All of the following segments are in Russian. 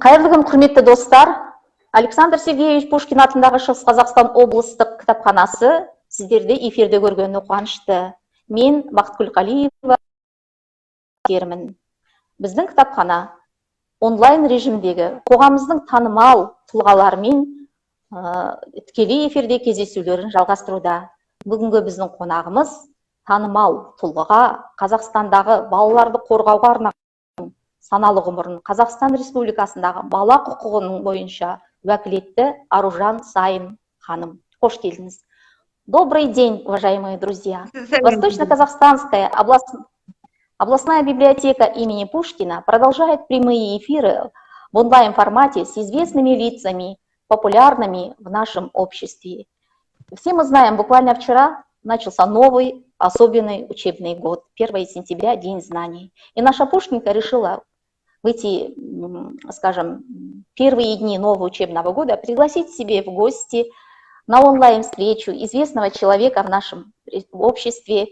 Қайырлы күн, құрметті достар. Александр Сергеевич Пушкин атындағы Шығыс Қазақстан облыстық кітапханасы сіздерді эфирде көргеніне қуанышты. Мен Бақытгүл Қалиева кермін. Біздің кітапхана онлайн режимдегі қоғамымыздың танымал тұлғаларымен тікелей эфирде кездесулерін жалғастыруда. Бүгінгі біздің қонағымыз танымал тұлға, Қазақстандағы балаларды қорғауға арналған саналы ғұмырын Қазақстан Республикасындағы бала құқығының бойынша уәкілетті Аружан Саин ханым. Қош келдіңіз. Добрый день, уважаемые друзья. Восточно-Казахстанская областная библиотека имени Пушкина продолжает прямые эфиры в онлайн-формате с известными лицами, популярными в нашем обществе. Все мы знаем, буквально вчера начался новый особенный учебный год, 1 сентября, День знаний. И наша Пушкинка решила в эти, скажем, первые дни нового учебного года пригласить себе в гости на онлайн-встречу известного человека в нашем обществе,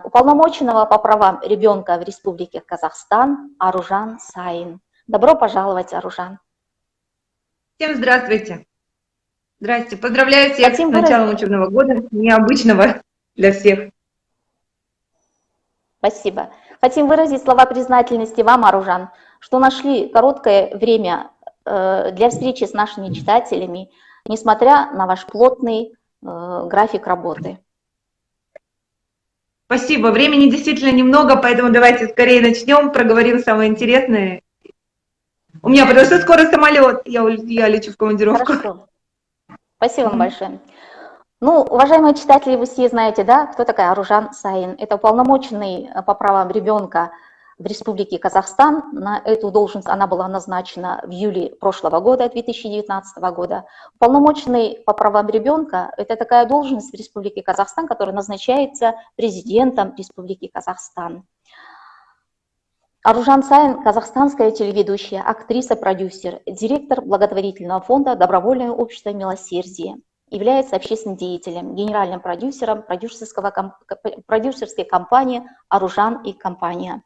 уполномоченного по правам ребенка в Республике Казахстан Аружан Саин. Добро пожаловать, Аружан. Всем здравствуйте. Здравствуйте. Поздравляю всех с началом учебного года, необычного для всех. Спасибо. Хотим выразить слова признательности вам, Аружан, что нашли короткое время для встречи с нашими читателями, несмотря на ваш плотный график работы. Спасибо. Времени действительно немного, поэтому давайте скорее начнем, проговорим самое интересное. У меня потому что скоро самолет, я лечу в командировку. Хорошо. Спасибо вам большое. Ну, уважаемые читатели, вы все знаете, да, кто такая Аружан Саин? Это уполномоченный по правам ребенка в Республике Казахстан. На эту должность она была назначена в июле прошлого года, 2019 года. Уполномоченный по правам ребенка – это такая должность в Республике Казахстан, которая назначается президентом Республики Казахстан. Аружан Саин – казахстанская телеведущая, актриса, продюсер, директор благотворительного фонда «Добровольное общество милосердия». Является общественным деятелем, генеральным продюсером продюсерской компании «Аружан и компания».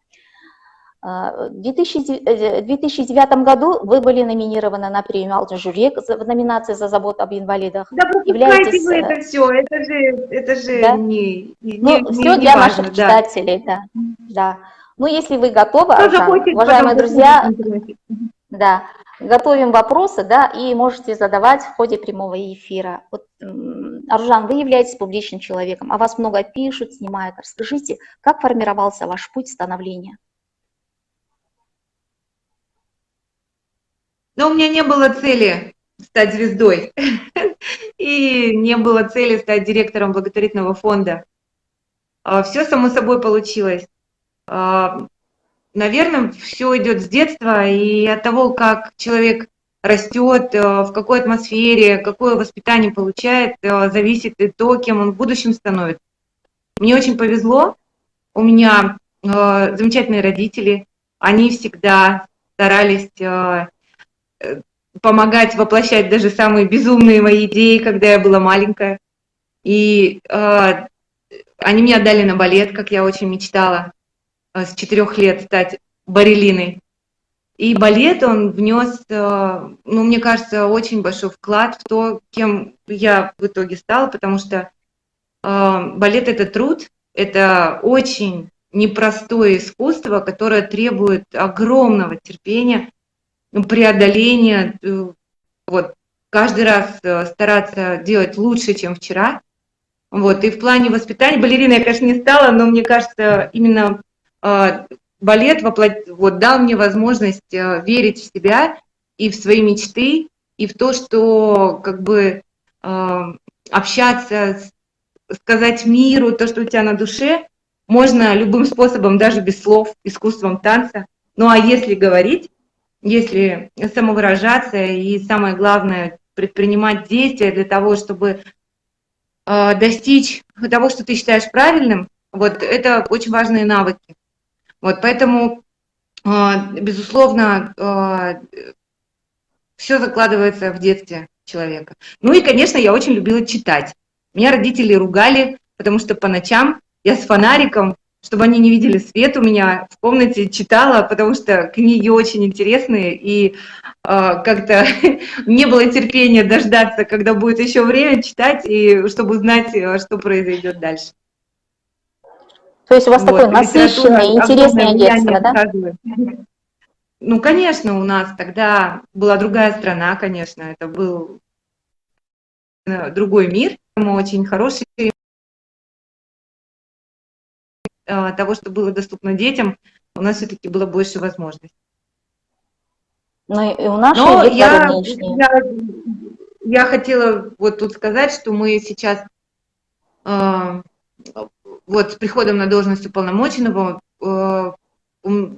В 2009 году вы были номинированы на премию «Алтын жүрек» в номинации «За заботу об инвалидах». Да пропускайте вы это все, это же да? не все для важно, наших читателей, да. Да. Ну, если вы готовы, Аружан, хочет, уважаемые друзья, да, готовим вопросы, да, и можете задавать в ходе прямого эфира. Вот, Аружан, вы являетесь публичным человеком, о вас много пишут, снимают. Расскажите, как формировался ваш путь становления? Но у меня не было цели стать звездой, и не было цели стать директором благотворительного фонда. Все само собой получилось. Наверное, все идет с детства, и от того, как человек растет, в какой атмосфере, какое воспитание получает, зависит и то, кем он в будущем становится. Мне очень повезло, у меня замечательные родители, они всегда старались помогать воплощать даже самые безумные мои идеи, когда я была маленькая. И они меня отдали на балет, как я очень мечтала с 4 лет стать балериной. И балет, он внес, ну, мне кажется, очень большой вклад в то, кем я в итоге стала, потому что балет – это труд, это очень непростое искусство, которое требует огромного терпения, преодоления, вот, каждый раз стараться делать лучше, чем вчера. Вот, и в плане воспитания, балериной я, конечно, не стала, но мне кажется, именно балет вот, дал мне возможность верить в себя и в свои мечты, и в то, что как бы общаться, сказать миру то, что у тебя на душе, можно любым способом, даже без слов, искусством танца. Ну а если говорить, если самовыражаться и самое главное предпринимать действия для того, чтобы достичь того, что ты считаешь правильным, вот это очень важные навыки. Вот поэтому, безусловно, все закладывается в детстве человека. Ну и, конечно, я очень любила читать. Меня родители ругали, потому что по ночам я с фонариком чтобы они не видели свет у меня в комнате, читала, потому что книги очень интересные, и как-то не было терпения дождаться, когда будет еще время читать, и чтобы узнать, что произойдет дальше. То есть у вас такое Вот, литература насыщенное, огромное интересное детство, влияние да? оказывает. Ну, конечно, у нас тогда была другая страна, конечно, это был другой мир, мы очень хороший, того, что было доступно детям, у нас все-таки было больше возможностей. Ну и у нашей Но ветры нынешние. я хотела вот тут сказать, что мы сейчас вот с приходом на должность уполномоченного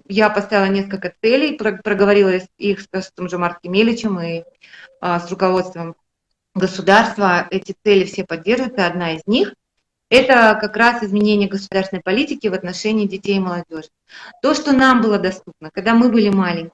я поставила несколько целей, проговорила их с том же Марком Меличем и с руководством государства. Эти цели все поддерживаются. Одна из них – это как раз изменение государственной политики в отношении детей и молодежи. То, что нам было доступно, когда мы были маленькие.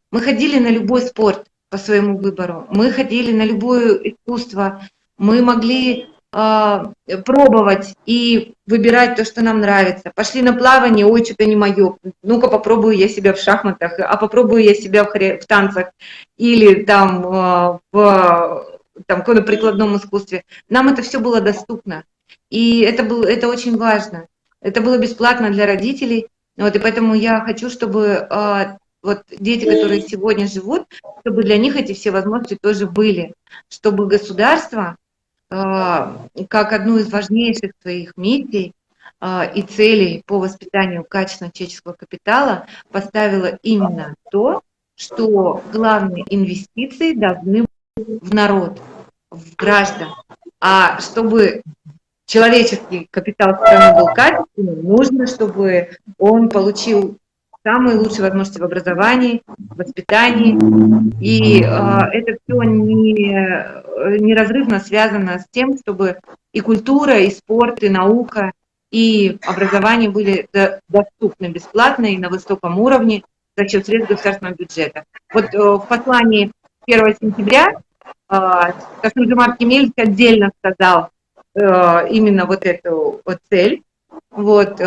Мы ходили на любой спорт по своему выбору, мы ходили на любое искусство, мы могли пробовать и выбирать то, что нам нравится. Пошли на плавание, ой, что-то не мое, ну-ка попробую я себя в шахматах, а попробую я себя в танцах или там в каком-то прикладном искусстве. Нам это все было доступно, и это очень важно. Это было бесплатно для родителей, вот, и поэтому я хочу, чтобы вот дети, которые сегодня живут, чтобы для них эти все возможности тоже были, чтобы государство как одну из важнейших своих миссий и целей по воспитанию качественного человеческого капитала поставило именно то, что главные инвестиции должны быть в народ, в граждан. А чтобы человеческий капитал страны был качественным, нужно, чтобы он получил самые лучшие возможности в образовании, в воспитании. И это все неразрывно связано с тем, чтобы и культура, и спорт, и наука, и образование были доступны бесплатно и на высоком уровне за счет средств государственного бюджета. Вот в послании 1 сентября Касым-Жомарт Кемелевич отдельно сказал именно вот эту вот цель. Вот,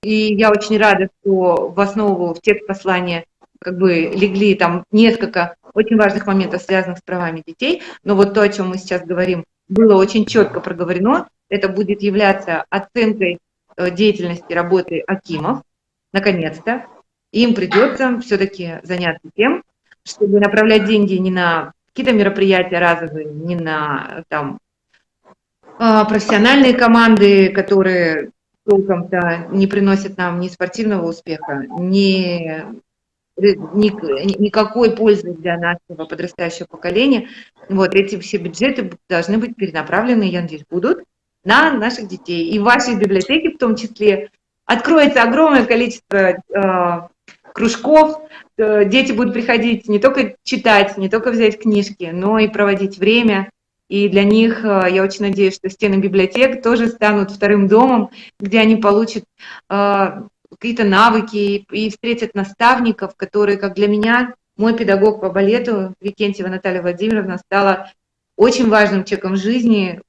и я очень рада, что в основу, в текст послания как бы легли там несколько очень важных моментов, связанных с правами детей, но вот то, о чем мы сейчас говорим, было очень четко проговорено. Это будет являться оценкой деятельности работы акимов, наконец-то. Им придется все-таки заняться тем, чтобы направлять деньги не на какие-то мероприятия разовые, не на там профессиональные команды, которые толком-то не приносят нам ни спортивного успеха, никакой пользы для нашего подрастающего поколения. Вот эти все бюджеты должны быть перенаправлены, я надеюсь, будут на наших детей. И в вашей библиотеке в том числе откроется огромное количество кружков, дети будут приходить не только читать, не только взять книжки, но и проводить время. И для них, я очень надеюсь, что стены библиотек тоже станут вторым домом, где они получат какие-то навыки и встретят наставников, которые, как для меня, мой педагог по балету Викентьева Наталья Владимировна стала очень важным человеком в жизни,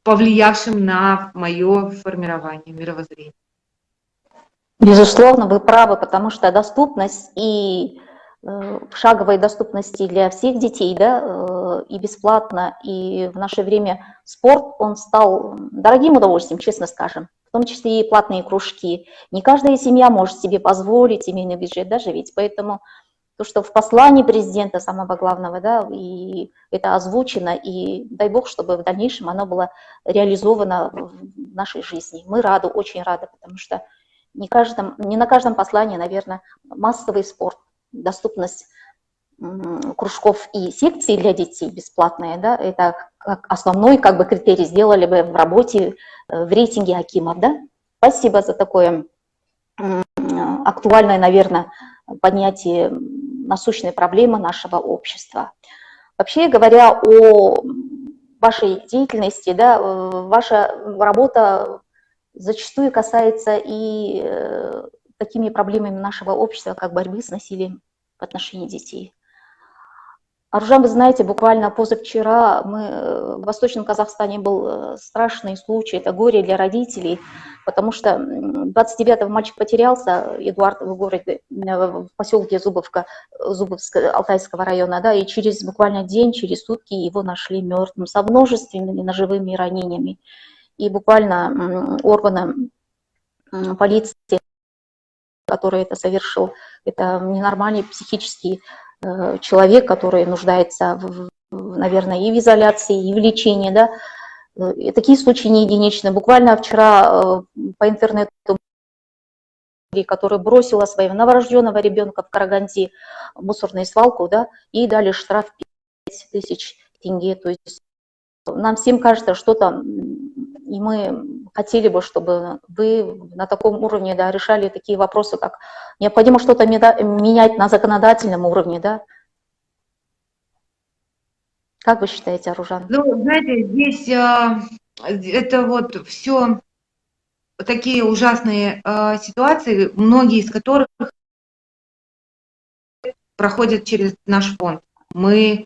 повлиявшим на мое формирование мировоззрения. Безусловно, вы правы, потому что доступность и шаговой доступности для всех детей, да, и бесплатно, и в наше время спорт, он стал дорогим удовольствием, честно скажем, в том числе и платные кружки. Не каждая семья может себе позволить семейный бюджет даже, ведь поэтому то, что в послании президента самого главного, да, и это озвучено, и дай бог, чтобы в дальнейшем оно было реализовано в нашей жизни. Мы рады, очень рады, потому что не на каждом послании, наверное, массовый спорт, доступность кружков и секций для детей бесплатная, да, это как основной как бы критерий сделали бы в работе, в рейтинге акимов, да. Спасибо за такое актуальное, наверное, поднятие насущной проблемы нашего общества. Вообще говоря о вашей деятельности, да, ваша работа зачастую касается и такими проблемами нашего общества, как борьбы с насилием в отношении детей. Аружан, вы знаете, буквально позавчера в Восточном Казахстане был страшный случай, это горе для родителей, потому что 29-го мальчик потерялся, Эдуард, в городе, в поселке Зубовка, Зубовска, Алтайского района, да, и через буквально день, через сутки его нашли мертвым со множественными ножевыми ранениями. И буквально органы полиции, который это совершил, это ненормальный психический человек, который нуждается, наверное, и в изоляции, и в лечении, да. И такие случаи не единичны. Буквально вчера по интернету, которая бросила своего новорожденного ребенка в Караганди в мусорную свалку, да, и дали штраф 5000 тенге. То есть нам всем кажется что-то, и мы хотели бы, чтобы вы на таком уровне, да, решали такие вопросы, как необходимо что-то менять на законодательном уровне, да. Как вы считаете, Аружан? Ну, знаете, здесь это вот все такие ужасные ситуации, многие из которых проходят через наш фонд. Мы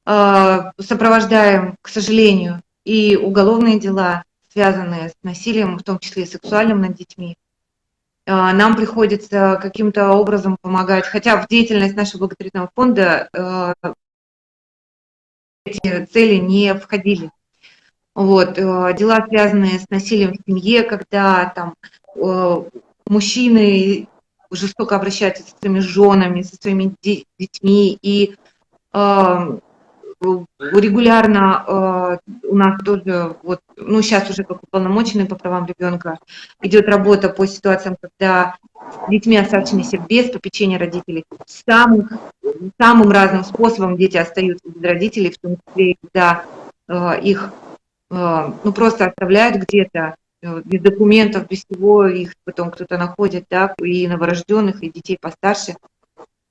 сопровождаем, к сожалению, и уголовные дела, связанные с насилием, в том числе и сексуальным над детьми. Нам приходится каким-то образом помогать, хотя в деятельность нашего благотворительного фонда эти цели не входили. Вот, дела, связанные с насилием в семье, когда там мужчины жестоко обращаются со своими женами, со своими детьми, и регулярно у нас тоже, вот, ну, сейчас уже как уполномоченный по правам ребенка, идет работа по ситуациям, когда с детьми, оставшимися без попечения родителей, самым разным способом дети остаются без родителей, в том числе, когда их ну, просто оставляют где-то без документов, без всего, их потом кто-то находит, да, и новорожденных, и детей постарше.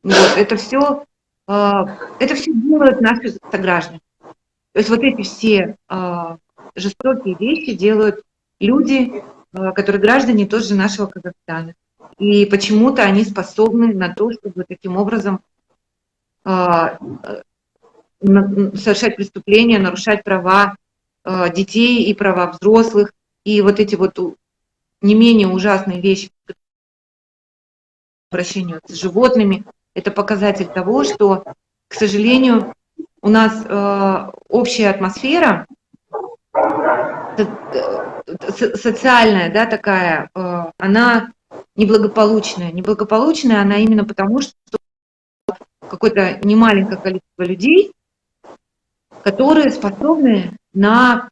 Вот, это все делают наши сограждане. То есть вот эти все жестокие вещи делают люди, которые граждане тоже нашего Казахстана. И почему-то они способны на то, чтобы таким образом совершать преступления, нарушать права детей и права взрослых. И вот эти вот не менее ужасные вещи по обращению с животными, это показатель того, что, к сожалению, у нас общая атмосфера социальная, да, такая, она неблагополучная. Неблагополучная она именно потому, что какое-то немаленькое количество людей, которые способны на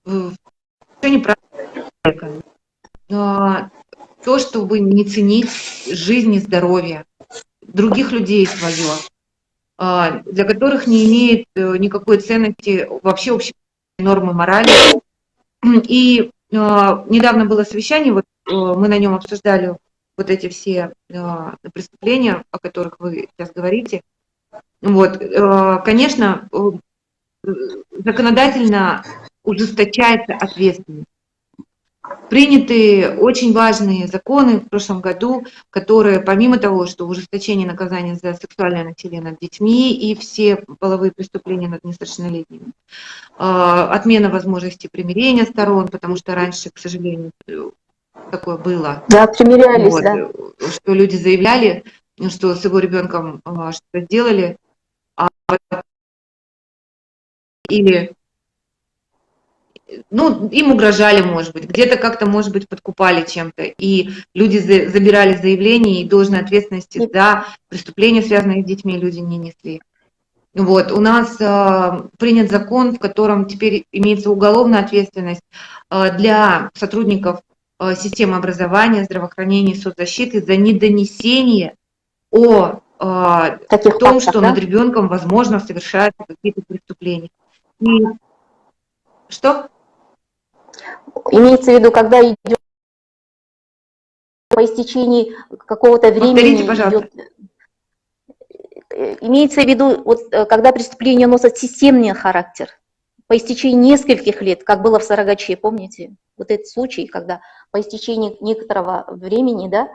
решение прав человека, то, чтобы не ценить жизнь и здоровье других людей свое, для которых не имеет никакой ценности вообще общие нормы морали. И недавно было совещание, вот мы на нем обсуждали вот эти все преступления, о которых вы сейчас говорите. Вот, конечно, законодательно ужесточается ответственность. Приняты очень важные законы в прошлом году, которые, помимо того, что ужесточение наказания за сексуальное насилие над детьми и все половые преступления над несовершеннолетними, отмена возможности примирения сторон, потому что раньше, к сожалению, такое было. Да, примирялись, вот, да. Что люди заявляли, что с его ребенком что-то сделали, или ну, им угрожали, может быть, где-то как-то, может быть, подкупали чем-то, и люди забирали заявления, и должной ответственности за преступления, связанные с детьми, люди не несли. Вот, у нас принят закон, в котором теперь имеется уголовная ответственность для сотрудников системы образования, здравоохранения и соцзащиты за недонесение о том, что над ребенком, возможно, совершаются какие-то преступления. И что? Имеется в виду, когда идет по истечении какого-то времени. Повторите, пожалуйста. Имеется в виду, вот, когда преступления носят системный характер, по истечении нескольких лет, как было в Сарагаче, помните? Вот этот случай, когда по истечении некоторого времени, да,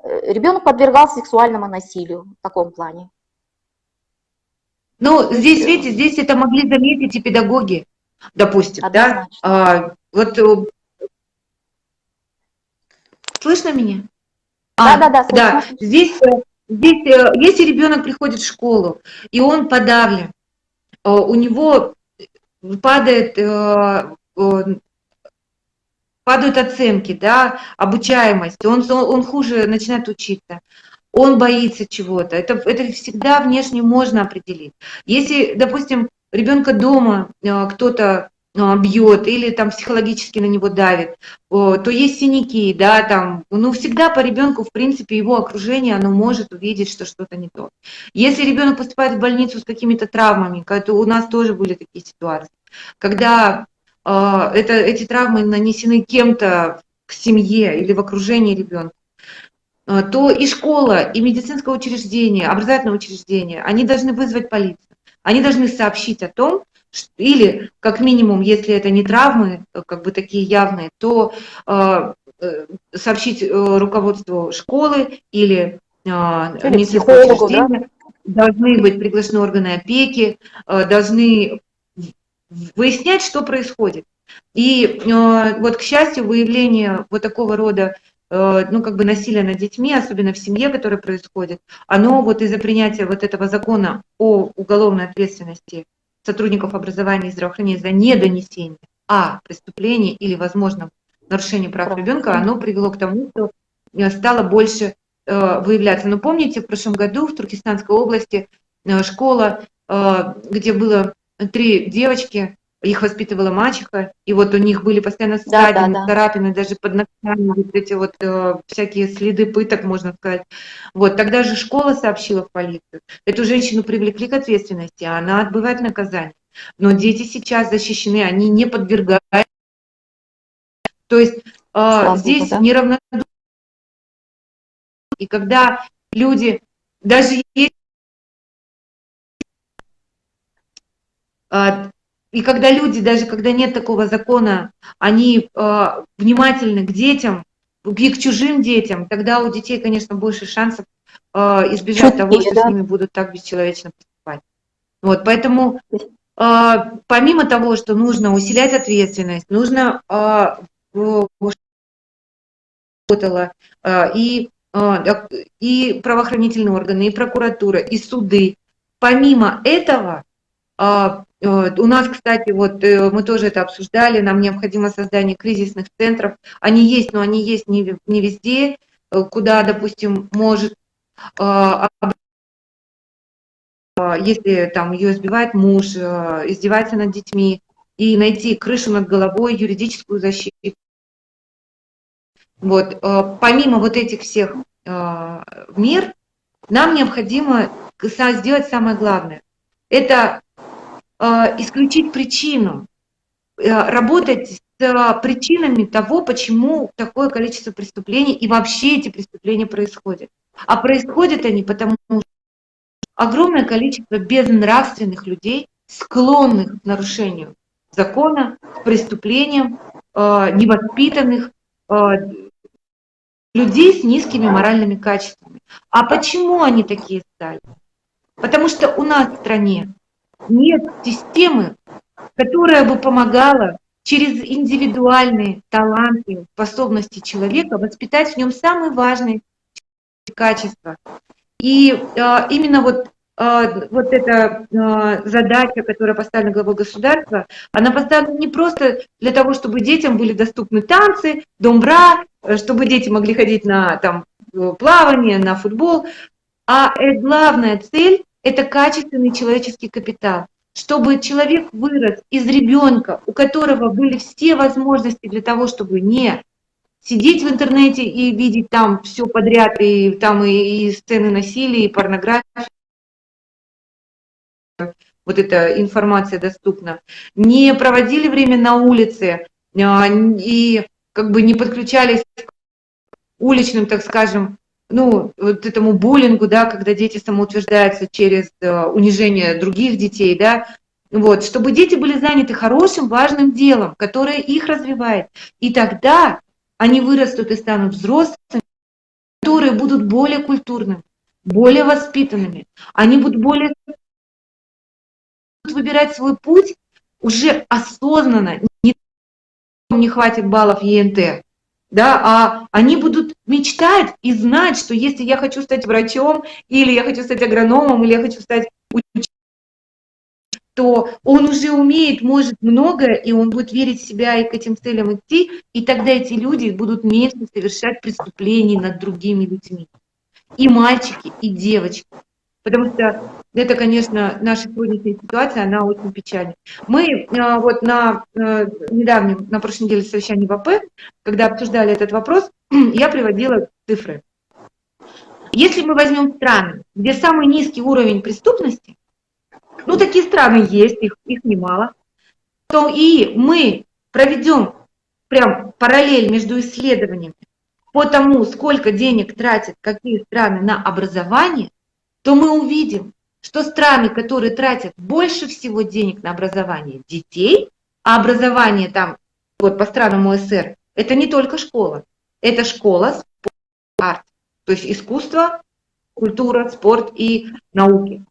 ребенок подвергался сексуальному насилию в таком плане. Ну, здесь, видите, здесь это могли заметить и педагоги, допустим, да? Вот Слышно меня? Да, Да, слышно. если ребенок приходит в школу, и он подавлен, у него падает, падают оценки, да, обучаемость, он хуже начинает учиться, он боится чего-то. Это всегда внешне можно определить. Если, допустим, ребенка дома кто-то бьет или там психологически на него давит, то есть синяки, да, там, ну, всегда по ребенку, в принципе, его окружение, оно может увидеть, что что-то не то. Если ребенок поступает в больницу с какими-то травмами, то у нас тоже были такие ситуации, когда эти травмы нанесены кем-то к семье или в окружении ребенка, то и школа, и медицинское учреждение, образовательное учреждение, они должны вызвать полицию. Они должны сообщить о том, или, как минимум, если это не травмы, как бы такие явные, то сообщить руководству школы или медицинского Психологу, да? учреждения. Должны быть приглашены органы опеки, должны выяснять, что происходит. И вот, к счастью, выявление вот такого рода ну, как бы насилия над детьми, особенно в семье, которое происходит, оно вот из-за принятия вот этого закона о уголовной ответственности сотрудников образования и здравоохранения за недонесение преступлений или, возможно, нарушение прав ребенка, оно привело к тому, что стало больше выявляться. Но помните, в прошлом году в Туркестанской области школа, где было 3 девочки, их воспитывала мачеха, и вот у них были постоянно ссадины, царапины, даже под ногтями, вот эти вот всякие следы пыток, можно сказать. Вот, тогда же школа сообщила в полицию. Эту женщину привлекли к ответственности, а она отбывает наказание. Но дети сейчас защищены, они не подвергают. То есть здесь неравнодушно. И когда люди, даже есть и когда люди, даже когда нет такого закона, они внимательны к детям, и к чужим детям, тогда у детей, конечно, больше шансов избежать того, что с ними будут так бесчеловечно поступать. Вот, поэтому помимо того, что нужно усилять ответственность, нужно и правоохранительные органы, и прокуратура, и суды. Помимо этого, у нас, кстати, вот мы тоже это обсуждали, нам необходимо создание кризисных центров. Они есть, но они есть не везде, куда, допустим, может, если там ее избивает муж, издевается над детьми, и найти крышу над головой, юридическую защиту. Вот, помимо вот этих всех мер, нам необходимо сделать самое главное. Это исключить причину, работать с причинами того, почему такое количество преступлений и вообще эти преступления происходят. А происходят они потому, что огромное количество безнравственных людей, склонных к нарушению закона, к преступлениям, невоспитанных, людей с низкими моральными качествами. А почему они такие стали? Потому что у нас в стране нет системы, которая бы помогала через индивидуальные таланты, способности человека воспитать в нем самые важные качества. И именно вот эта задача, которая поставлена главой государства, она поставлена не просто для того, чтобы детям были доступны танцы, домбра, чтобы дети могли ходить на там, плавание, на футбол, а главная цель – это качественный человеческий капитал. Чтобы человек вырос из ребенка, у которого были все возможности для того, чтобы не сидеть в интернете и видеть там все подряд, и там и сцены насилия, и порнографии, вот эта информация доступна, не проводили время на улице и как бы не подключались к уличным, так скажем, ну, вот этому буллингу, да, когда дети самоутверждаются через унижение других детей, да, вот, чтобы дети были заняты хорошим, важным делом, которое их развивает. И тогда они вырастут и станут взрослыми, которые будут более культурными, более воспитанными, они будут выбирать свой путь уже осознанно, не хватит баллов ЕНТ, да, а они будут мечтать и знать, что если я хочу стать врачом, или я хочу стать агрономом, или я хочу стать учителем, то он уже умеет, может многое, и он будет верить в себя и к этим целям идти, и тогда эти люди будут меньше совершать преступлений над другими людьми. И мальчики, и девочки. Потому что это, конечно, наша сегодняшняя ситуация, она очень печальна. Мы вот на недавнем, на прошлой неделе совещании в АП, когда обсуждали этот вопрос, я приводила цифры. Если мы возьмем страны, где самый низкий уровень преступности, ну такие страны есть, их немало, то и мы проведем прям параллель между исследованиями по тому, сколько денег тратят какие страны на образование, то мы увидим, что страны, которые тратят больше всего денег на образование детей, а образование там, вот по странам ОСР, это не только школа, это школа, спорт, арт, то есть искусство, культура, спорт и науки.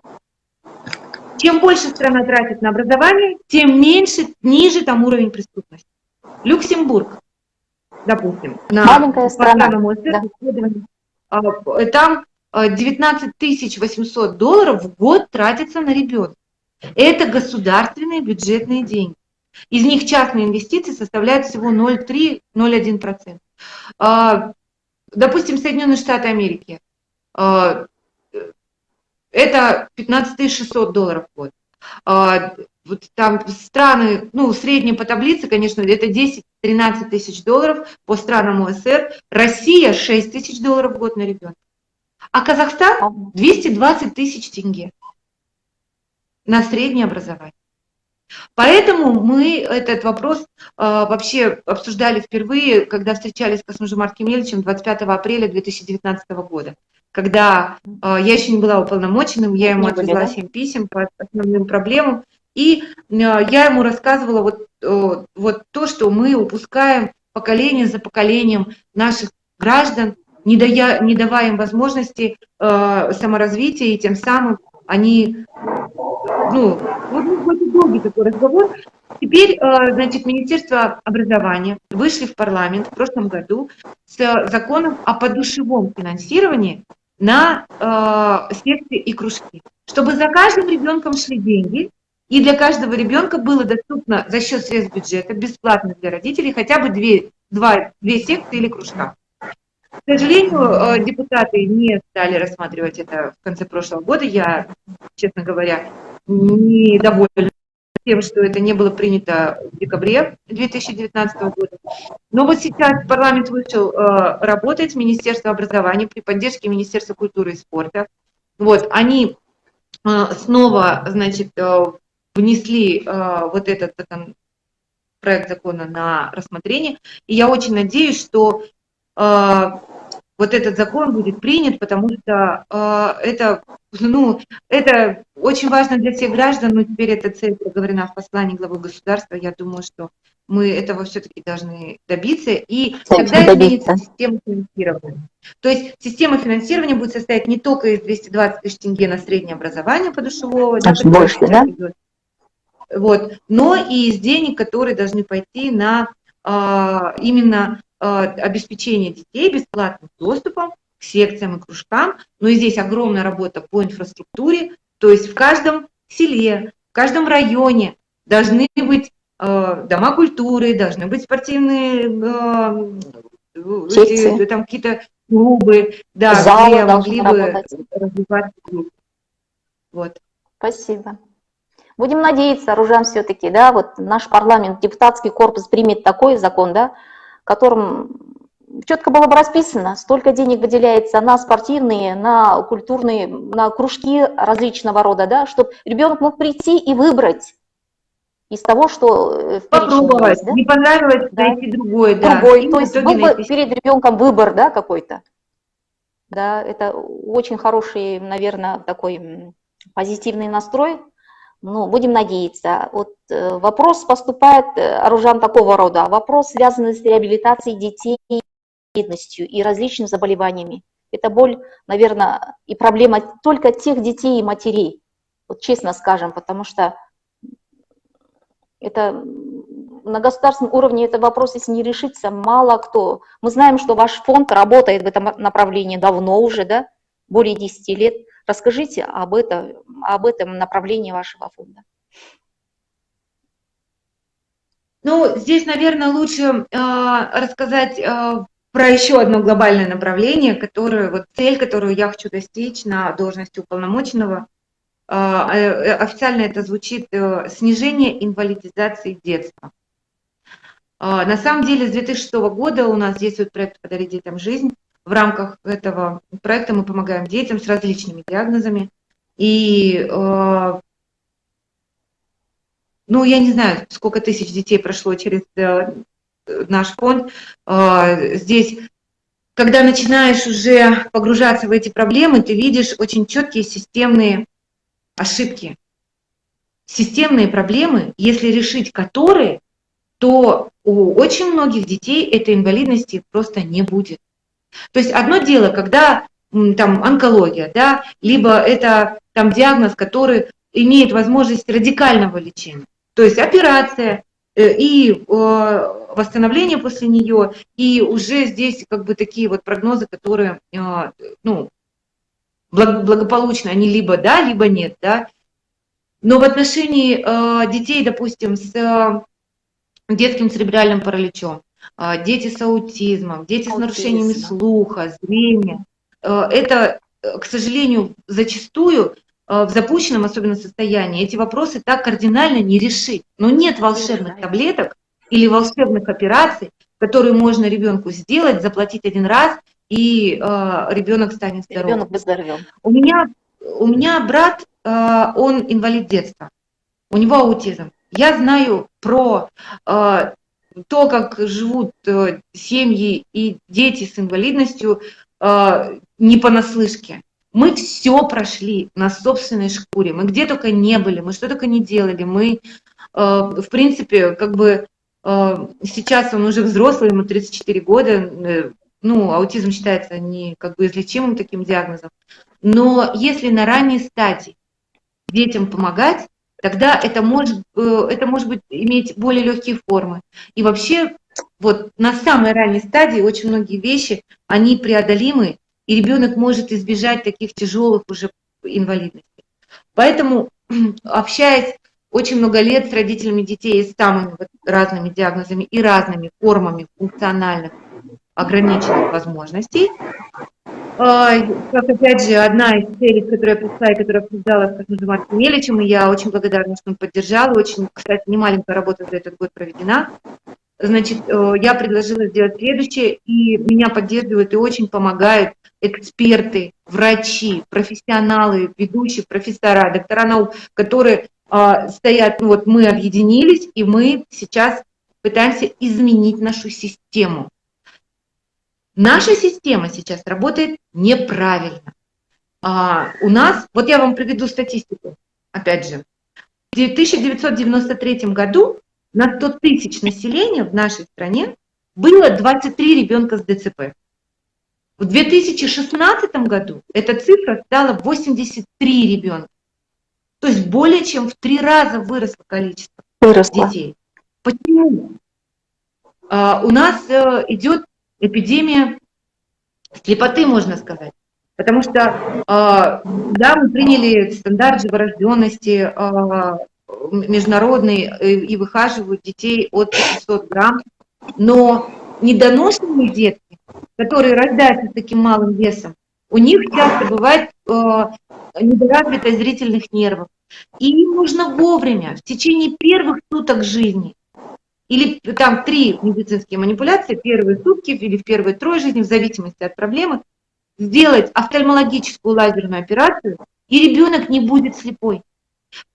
Чем больше страна тратит на образование, тем ниже там уровень преступности. Люксембург, допустим, Маленькая страна, да. Там 19 800 долларов в год тратится на ребенка. Это государственные бюджетные деньги. Из них частные инвестиции составляют всего 0,3-0,1%. Допустим, Соединенные Штаты Америки. Это 15 600 долларов в год. Вот там страны, ну, средние по таблице, конечно, это 10-13 тысяч долларов по странам ОСР. Россия 6 тысяч долларов в год на ребенка. А Казахстан 220 тысяч тенге на среднее образование. Поэтому мы этот вопрос вообще обсуждали впервые, когда встречались с Касым-Жомарт Кемелевичем 25 апреля 2019 года. Когда я еще не была уполномоченным, я ему отвезла 7 писем по основным проблемам, и я ему рассказывала вот то, что мы упускаем поколение за поколением наших граждан, не давая им возможности саморазвития, и тем самым они, ну, вот долгий такой разговор. Теперь, значит, Министерство образования вышли в парламент в прошлом году с законом о подушевом финансировании на секции и кружки, чтобы за каждым ребенком шли деньги, и для каждого ребенка было доступно за счет средств бюджета, бесплатно для родителей, хотя бы две секции или кружка. К сожалению, депутаты не стали рассматривать это в конце прошлого года. Я, честно говоря, недовольна тем, что это не было принято в декабре 2019 года. Но вот сейчас парламент вышел работать, Министерство образования при поддержке Министерства культуры и спорта. Вот, они снова, значит, внесли вот этот проект закона на рассмотрение. И я очень надеюсь, что вот этот закон будет принят, потому что это очень важно для всех граждан, но теперь эта цель проговорена в послании главы государства. Я думаю, что мы этого все-таки должны добиться, и тогда изменится система финансирования. То есть система финансирования будет состоять не только из 220 тысяч тенге на среднее образование подушевого, больше, да? Вот, но и из денег, которые должны пойти на именно обеспечение детей бесплатным доступом к секциям и кружкам. Но и здесь огромная работа по инфраструктуре, то есть в каждом селе, в каждом районе должны быть дома культуры, должны быть спортивные там какие-то клубы, да, где могли бы развиваться. Вот. Спасибо. Будем надеяться, Ружан, все-таки, да, вот наш парламент, депутатский корпус примет такой закон, да, в котором четко было бы расписано, столько денег выделяется на спортивные, на культурные, на кружки различного рода, да, чтобы ребенок мог прийти и выбрать из того, что в перечне есть, да? Не понравилось, найти другой, да. Другой, то есть был бы перед ребенком выбор, да, какой-то. Да, это очень хороший, наверное, такой позитивный настрой. Ну, будем надеяться. Вот вопрос поступает, Аружан, такого рода. Вопрос, связанный с реабилитацией детей с инвалидностью и различными заболеваниями. Это боль, наверное, и проблема только тех детей и матерей. Вот честно скажем, потому что это на государственном уровне этот вопрос, если не решится, мало кто. Мы знаем, что ваш фонд работает в этом направлении давно уже, да, более 10 лет. Расскажите об этом направлении вашего фонда. Ну, здесь, наверное, лучше рассказать про еще одно глобальное направление, цель, которую я хочу достичь на должности уполномоченного. Официально это звучит снижение инвалидизации детства. На самом деле с 2006 года у нас действует проект «Подарить детям жизнь». В рамках этого проекта мы помогаем детям с различными диагнозами. И, ну, я не знаю, сколько тысяч детей прошло через наш фонд. Здесь, когда начинаешь уже погружаться в эти проблемы, ты видишь очень четкие системные ошибки. Системные проблемы, если решить которые, то у очень многих детей этой инвалидности просто не будет. То есть одно дело, когда там онкология, да, либо это там диагноз, который имеет возможность радикального лечения, то есть операция и восстановление после нее, и уже здесь как бы такие вот прогнозы, которые, ну, благополучно, они либо да, либо нет, да. Но в отношении детей, допустим, с детским церебральным параличом, дети с аутизмом, дети с нарушениями слуха, зрения, это, к сожалению, зачастую в запущенном особенно состоянии эти вопросы так кардинально не решить. Но нет волшебных таблеток или волшебных операций, которые можно ребенку сделать, заплатить один раз, и ребенок станет здоровым. Ребенок выздоровел. У меня брат, он инвалид детства, у него аутизм. Я знаю про то, как живут семьи и дети с инвалидностью не понаслышке. Мы все прошли на собственной шкуре, мы где только не были, мы что только не делали. Мы, в принципе, как бы сейчас он уже взрослый, ему 34 года, ну, аутизм считается не как бы излечимым таким диагнозом. Но если на ранней стадии детям помогать, тогда это может быть иметь более легкие формы. И вообще вот на самой ранней стадии очень многие вещи, они преодолимы, и ребенок может избежать таких тяжелых уже инвалидностей. Поэтому, общаясь очень много лет с родителями детей с самыми вот разными диагнозами и разными формами функциональных ограниченных возможностей, как, опять же, одна из целей, которую я пришла и которая обсуждалась с Нуржиматом Меличем, и я очень благодарна, что он поддержал. Очень, кстати, немаленькая работа за этот год проведена. Значит, я предложила сделать следующее, и меня поддерживают и очень помогают эксперты, врачи, профессионалы, ведущие, профессора, доктора наук, которые стоят, ну вот мы объединились, и мы сейчас пытаемся изменить нашу систему. Наша система сейчас работает неправильно. У нас, вот я вам приведу статистику, опять же, в 1993 году на 100 тысяч населения в нашей стране было 23 ребенка с ДЦП. В 2016 году эта цифра стала 83 ребенка. То есть более чем в 3 раза выросло количество детей. Почему? У нас идет эпидемия слепоты, можно сказать. Потому что, да, мы приняли стандарт живорожденности международный и выхаживают детей от 500 грамм, но недоношенные детки, которые рождаются с таким малым весом, у них часто бывает недоразвитость зрительных нервов. И им нужно вовремя, в течение первых суток жизни, или там 3 медицинские манипуляции, первые сутки или в первые 3 жизни, в зависимости от проблемы, сделать офтальмологическую лазерную операцию, и ребенок не будет слепой.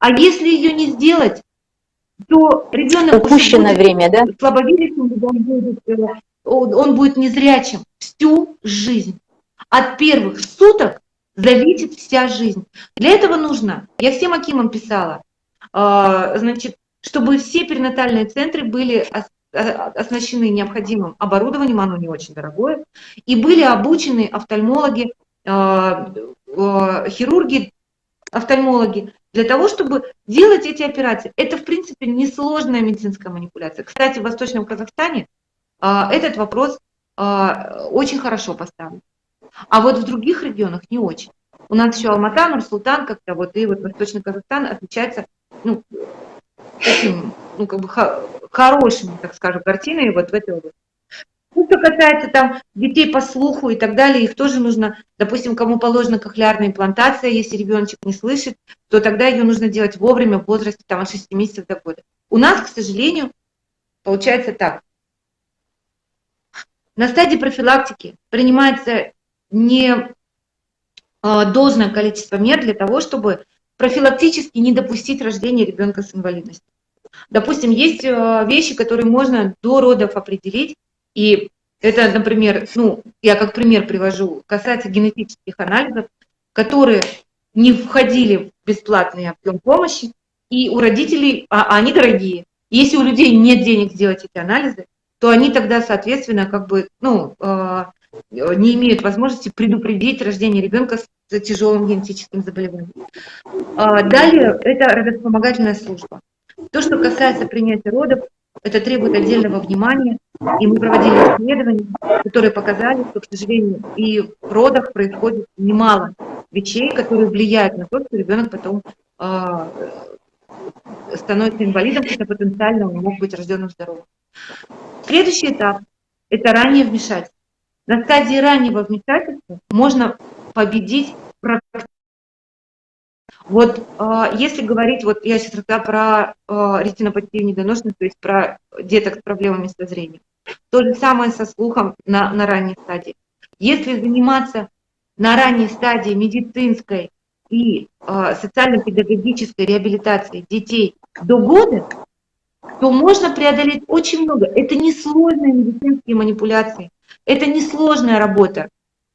А если ее не сделать, то ребенок упущенное время, да? Слабовидящим, он будет незрячим всю жизнь. От первых суток зависит вся жизнь. Для этого нужно, я всем акимам писала, значит, чтобы все перинатальные центры были оснащены необходимым оборудованием, оно не очень дорогое, и были обучены офтальмологи, хирурги офтальмологи, для того, чтобы делать эти операции. Это, в принципе, несложная медицинская манипуляция. Кстати, в Восточном Казахстане этот вопрос очень хорошо поставлен. А вот в других регионах не очень. У нас еще Алмата, Нур-Султан, как-то вот, и вот Восточный Казахстан отличается, ну, таким, ну, как бы хорошим, так скажем, картиной вот в этой области. Ну, что касается там детей по слуху и так далее, их тоже нужно, допустим, кому положена кохлеарная имплантация, если ребеночек не слышит, то тогда ее нужно делать вовремя, в возрасте там, от 6 месяцев до года. У нас, к сожалению, получается так. На стадии профилактики принимается не должное количество мер для того, чтобы профилактически не допустить рождения ребенка с инвалидностью. Допустим, есть вещи, которые можно до родов определить, и это, например, ну, я как пример привожу, касается генетических анализов, которые не входили в бесплатный объем помощи, и у родителей, они дорогие. Если у людей нет денег сделать эти анализы, то они тогда, соответственно, как бы, ну, не имеют возможности предупредить рождение ребенка с тяжелым генетическим заболеванием. Далее, это родовспомогательная служба. То, что касается принятия родов, это требует отдельного внимания, и мы проводили исследования, которые показали, что, к сожалению, и в родах происходит немало вещей, которые влияют на то, что ребенок потом становится инвалидом, хотя потенциально он мог быть рожденным здоровым. Следующий этап – это раннее вмешательство. На стадии раннего вмешательства можно победить практически. Вот если говорить, вот я сейчас рассказала про ретинопатию недоношенность, то есть про деток с проблемами со зрением. То же самое со слухом на ранней стадии. Если заниматься на ранней стадии медицинской и социально-педагогической реабилитацией детей до года, то можно преодолеть очень много. Это несложные медицинские манипуляции, это несложная работа.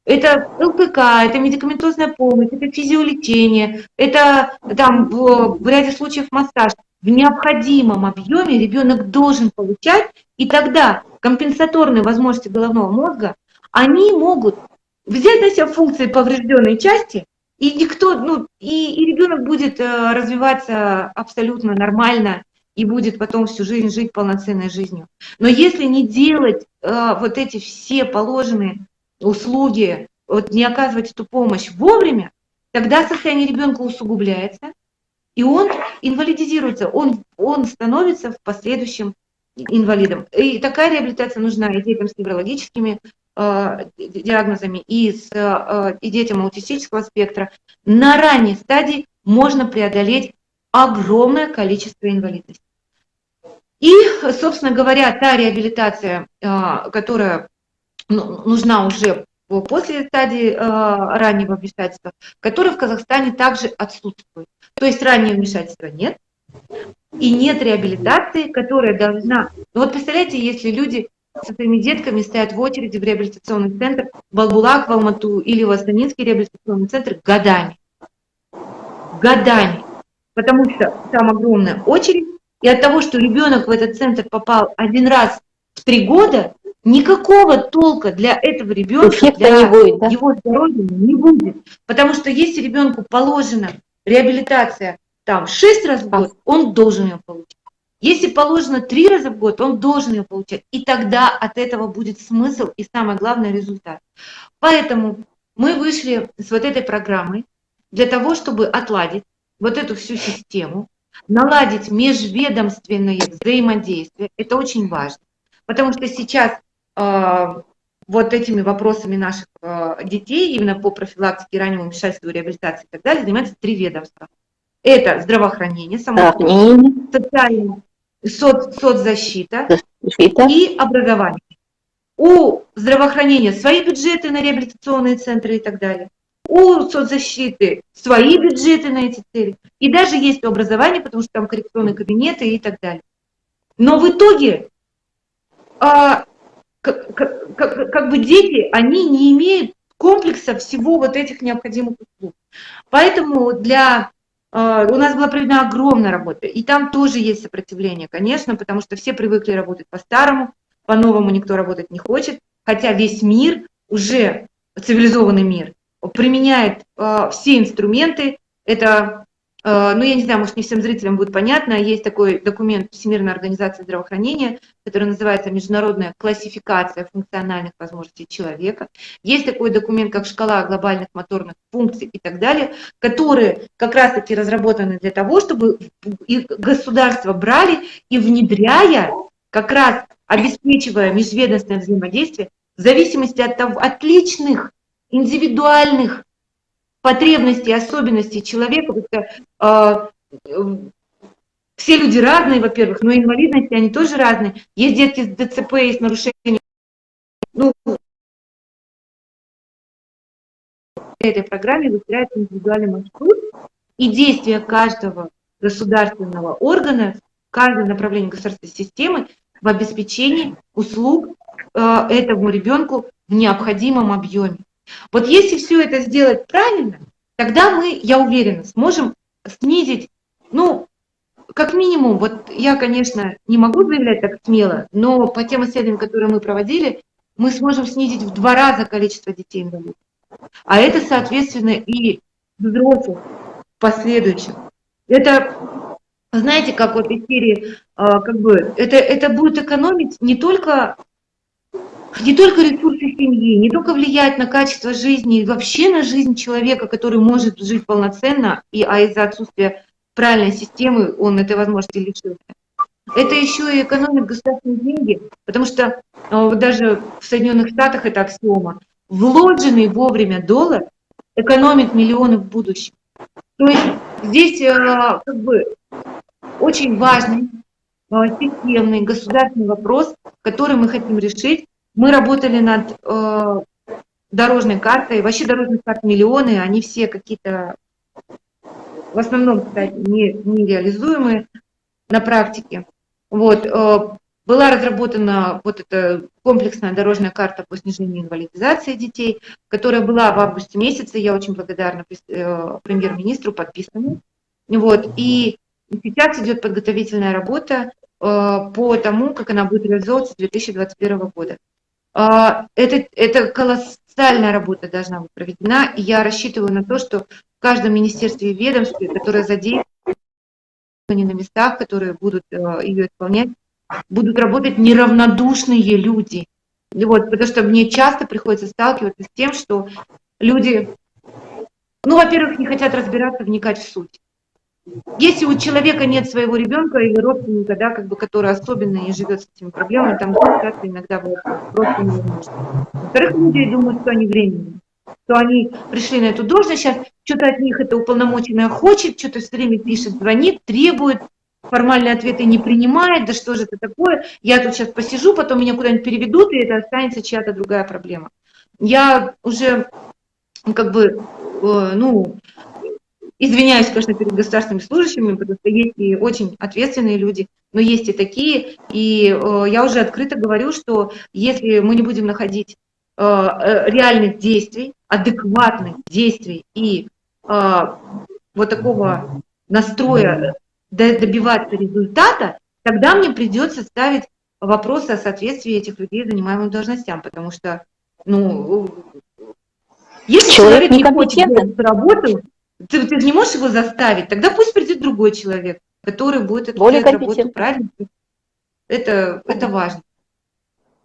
Это ЛКК, это медикаментозная помощь, это физиолечение, это там в ряде случаев массаж. В необходимом объеме ребенок должен получать, и тогда компенсаторные возможности головного мозга, они могут взять на себя функции поврежденной части, и никто, ну, и ребенок будет развиваться абсолютно нормально и будет потом всю жизнь жить полноценной жизнью. Но если не делать вот эти все положенные услуги, вот не оказывать эту помощь вовремя, тогда состояние ребенка усугубляется, и он инвалидизируется, он становится в последующем инвалидом. И такая реабилитация нужна и детям с неврологическими диагнозами, и детям аутистического спектра. На ранней стадии можно преодолеть огромное количество инвалидностей. И, собственно говоря, та реабилитация, которая нужна уже после стадии раннего вмешательства, которая в Казахстане также отсутствует. То есть раннего вмешательства нет, и нет реабилитации, которая должна... Ну вот представляете, если люди со своими детками стоят в очереди в реабилитационный центр в Албулак, в Алмату или в Астанинский реабилитационный центр годами. Годами. Потому что там огромная очередь, и от того, что ребенок в этот центр попал один раз в 3 года, никакого толка для этого ребенка, для его здоровья не будет. Потому что если ребенку положена реабилитация там 6 раз в год, он должен ее получить. Если положено 3 раза в год, он должен ее получать. И тогда от этого будет смысл и, самое главное, результат. Поэтому мы вышли с вот этой программой для того, чтобы отладить вот эту всю систему, наладить межведомственное взаимодействие. Это очень важно. Потому что сейчас вот этими вопросами наших детей, именно по профилактике, раннему вмешательству, реабилитации и так далее, занимаются 3 ведомства. Это здравоохранение, социальное, соцзащита и образование. У здравоохранения свои бюджеты на реабилитационные центры и так далее. У соцзащиты свои бюджеты на эти цели. И даже есть у образования, потому что там коррекционные кабинеты и так далее. Но в итоге как бы дети, они не имеют комплекса всего вот этих необходимых услуг. Поэтому у нас была проведена огромная работа, и там тоже есть сопротивление, конечно, потому что все привыкли работать по-старому, по-новому никто работать не хочет, хотя весь мир, уже цивилизованный мир, применяет все инструменты Это, ну, я не знаю, может, не всем зрителям будет понятно, есть такой документ Всемирной организации здравоохранения, который называется «Международная классификация функциональных возможностей человека». Есть такой документ, как «Шкала глобальных моторных функций» и так далее, которые как раз-таки разработаны для того, чтобы государства брали и, внедряя, как раз обеспечивая межведомственное взаимодействие, в зависимости от личных, индивидуальных потребностей, особенностей человека, потому что все люди разные, во-первых, но инвалидности, они тоже разные. Есть детки с ДЦП, есть нарушения. Ну, в этой программе выстраивается индивидуальный маршрут, и действия каждого государственного органа, каждое направление государственной системы в обеспечении услуг этому ребенку в необходимом объеме. Вот если все это сделать правильно, тогда мы, я уверена, сможем снизить, ну, как минимум, вот я, конечно, не могу заявлять так смело, но по тем исследованиям, которые мы проводили, мы сможем снизить в 2 раза количество детей-инвалидов. А это, соответственно, и взрослых в последующем. Это, знаете, как вот из серии, как бы, это будет экономить не только ресурсы семьи, не только влиять на качество жизни, и вообще на жизнь человека, который может жить полноценно, а из-за отсутствия правильной системы он этой возможности лишился. Это еще и экономит государственные деньги, потому что даже в Соединенных Штатах это аксиома. Вложенный вовремя доллар экономит миллионы в будущем. То есть здесь как бы очень важный системный государственный вопрос, который мы хотим решить. Мы работали над дорожной картой. Вообще дорожных карт миллионы, они все какие-то, в основном, кстати, не реализуемые на практике. Вот. Была разработана вот эта комплексная дорожная карта по снижению инвалидизации детей, которая была в августе месяце. Я очень благодарна премьер-министру, подписанной. Вот. И сейчас идет подготовительная работа по тому, как она будет реализовываться с 2021 года. Это колоссальная работа должна быть проведена, и я рассчитываю на то, что в каждом министерстве и ведомстве, которое задействовано на местах, которые будут ее исполнять, будут работать неравнодушные люди. Вот, потому что мне часто приходится сталкиваться с тем, что люди, ну, во-первых, не хотят разбираться, вникать в суть. Если у человека нет своего ребенка или родственника, да, как бы, который особенно не живет с этими проблемами, там ситуация иногда просто невозможно. Во-вторых, люди думают, что они временные, что они пришли на эту должность, сейчас что-то от них это уполномоченное хочет, что-то все время пишет, звонит, требует, формальные ответы не принимает, да что же это такое, я тут сейчас посижу, потом меня куда-нибудь переведут, и это останется чья-то другая проблема. Я уже как бы, ну, извиняюсь, конечно, перед государственными служащими, потому что есть и очень ответственные люди, но есть и такие. И я уже открыто говорю, что если мы не будем находить реальных действий, адекватных действий и вот такого настроя добиваться результата, тогда мне придется ставить вопросы о соответствии этих людей занимаемым должностям, потому что, ну, если человек не хочет делать работу, ты же не можешь его заставить, тогда пусть придет другой человек, который будет эту делать работу правильно. Это важно.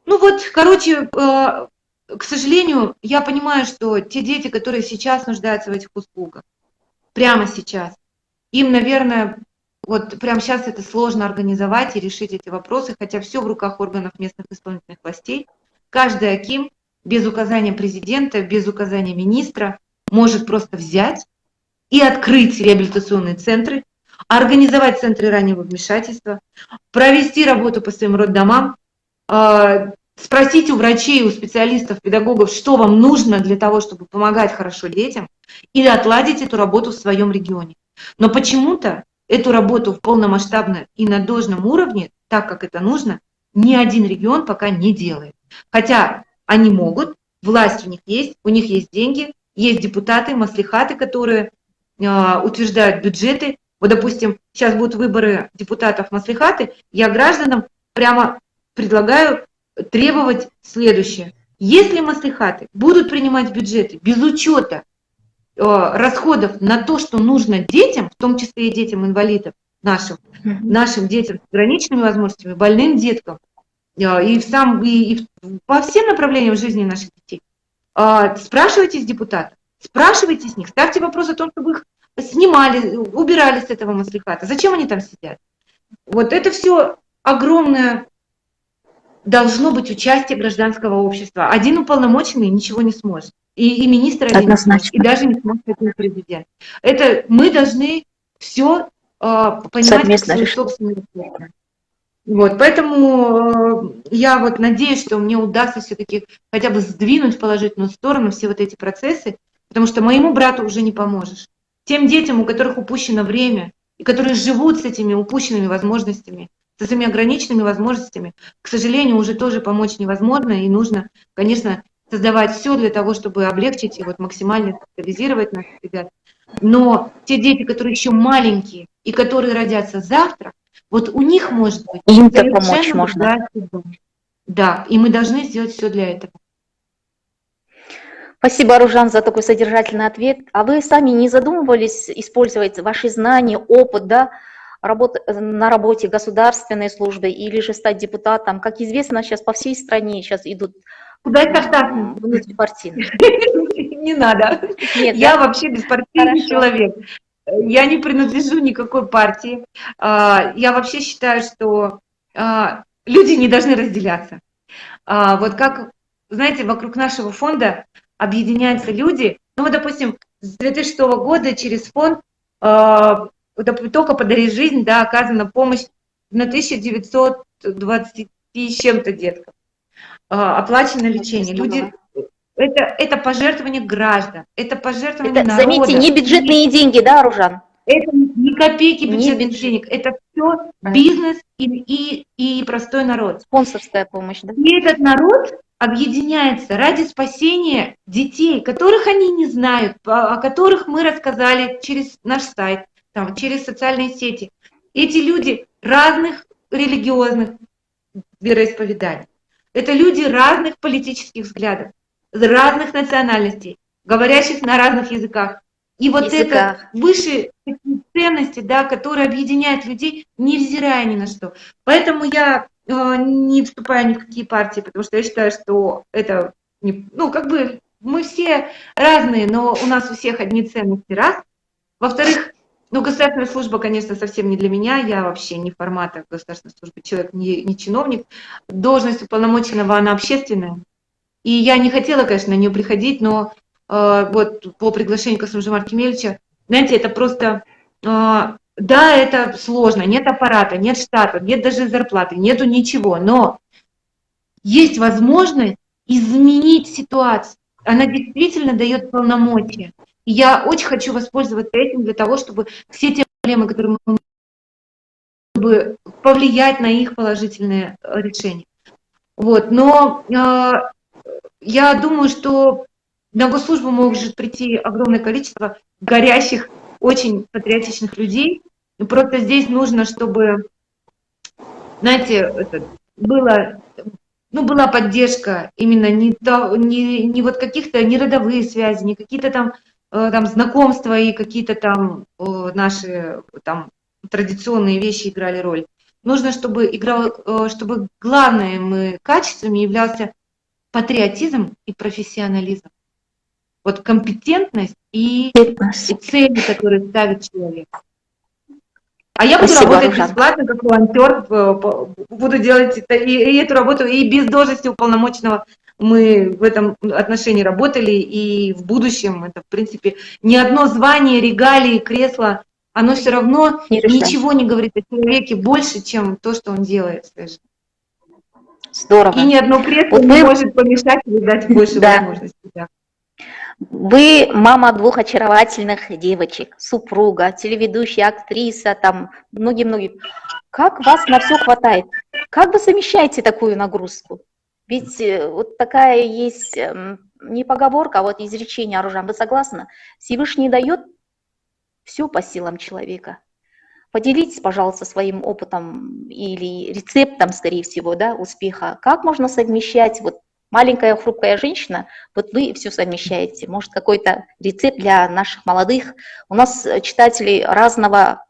Ну вот, короче, к сожалению, я понимаю, что те дети, которые сейчас нуждаются в этих услугах, прямо сейчас, им, наверное, вот прямо сейчас это сложно организовать и решить эти вопросы, хотя все в руках органов местных исполнительных властей. Каждый аким без указания президента, без указания министра может просто взять и открыть реабилитационные центры, организовать центры раннего вмешательства, провести работу по своим роддомам, спросить у врачей, у специалистов, педагогов, что вам нужно для того, чтобы помогать хорошо детям, или отладить эту работу в своем регионе. Но почему-то эту работу в полномасштабном и на должном уровне, так как это нужно, ни один регион пока не делает. Хотя они могут, власть у них есть деньги, есть депутаты, маслихаты, которые утверждают бюджеты. Вот, допустим, сейчас будут выборы депутатов маслихаты, я гражданам прямо предлагаю требовать следующее. Если маслихаты будут принимать бюджеты без учета расходов на то, что нужно детям, в том числе и детям инвалидов, нашим детям с ограниченными возможностями, больным деткам, и по всем направлениям жизни наших детей. Спрашивайте с депутатов, спрашивайте с них, ставьте вопрос о том, чтобы их снимали, убирали с этого маслихата. Зачем они там сидят? Вот это все огромное должно быть участие гражданского общества. Один уполномоченный ничего не сможет. И министр один не сможет, и даже не сможет один президент. Это мы должны все понимать как свою собственную работу. Вот, поэтому я вот надеюсь, что мне удастся все-таки хотя бы сдвинуть в положительную сторону все вот эти процессы, потому что моему брату уже не поможешь. Тем детям, у которых упущено время, и которые живут с этими упущенными возможностями, с этими ограниченными возможностями, к сожалению, уже тоже помочь невозможно, и нужно, конечно, создавать все для того, чтобы облегчить и вот максимально социализировать наших ребят. Но те дети, которые еще маленькие и которые родятся завтра, вот у них может быть им-то помочь можно. Да, и мы должны сделать все для этого. Спасибо, Аружан, за такой содержательный ответ. А вы сами не задумывались использовать ваши знания, опыт, да, на работе государственной службы или же стать депутатом? Как известно, сейчас по всей стране сейчас идут внутрипартийные. Не надо. Нет, я вообще беспартийный человек. Я не принадлежу никакой партии. Я вообще считаю, что люди не должны разделяться. Вот как, знаете, вокруг нашего фонда объединяются люди. Ну вот, допустим, с 2006 года через фонд только «Подари жизнь», да, оказана помощь на 1920 с чем-то деткам. Оплачено лечение. Люди, это пожертвование граждан, это пожертвование народа. Заметьте, не бюджетные деньги, да, Аружан? Это ни копейки бюджетных денег, это все бизнес и простой народ. Спонсорская помощь, да? И этот народ объединяется ради спасения детей, которых они не знают, о которых мы рассказали через наш сайт, там, через социальные сети. Эти люди разных религиозных вероисповеданий. Это люди разных политических взглядов, разных национальностей, говорящих на разных языках. И вот это высшие ценности, да, которые объединяют людей, невзирая ни на что. Поэтому я не вступаю ни в какие партии, потому что я считаю, что это, ну, как бы мы все разные, но у нас у всех одни ценности, раз. Во-вторых, ну, государственная служба, конечно, совсем не для меня, я вообще не формата государственной службы, человек не чиновник. Должность уполномоченного, она общественная. И я не хотела, конечно, на нее приходить, но вот по приглашению Касым-Жомарта Кемелевича, знаете, это просто, да, это сложно, нет аппарата, нет штата, нет даже зарплаты, нету ничего, но есть возможность изменить ситуацию. Она действительно дает полномочия. И я очень хочу воспользоваться этим для того, чтобы все те проблемы, которые мы чтобы повлиять на их положительные решения. Вот. Но я думаю, что на госслужбу может прийти огромное количество горящих, очень патриотичных людей. И просто здесь нужно, чтобы, знаете, была поддержка именно не вот каких-то не родовые связи, не какие-то там знакомства и какие-то там наши там традиционные вещи играли роль. Нужно, чтобы главными качествами являлся патриотизм и профессионализм. Вот компетентность и цели, которые ставит человек. А я буду работать бесплатно, как волонтер, буду делать и эту работу, и без должности уполномоченного. Мы в этом отношении работали, и в будущем это, в принципе, ни одно звание, регалии, кресло, оно все равно ничего не говорит о человеке больше, чем то, что он делает в своей жизни. Здорово. И ни одно кресло не может помешать или дать больше возможностей. Да. Вы мама двух очаровательных девочек, супруга, телеведущая, актриса, там многие-многие. Как вас на все хватает? Как вы совмещаете такую нагрузку? Ведь вот такая есть не поговорка, а вот изречение, Аружан, вы согласны? Всевышний дает все по силам человека. Поделитесь, пожалуйста, своим опытом или рецептом, скорее всего, да, успеха. Как можно совмещать вот маленькая хрупкая женщина, вот вы все совмещаете. Может, какой-то рецепт для наших молодых? У нас читатели разного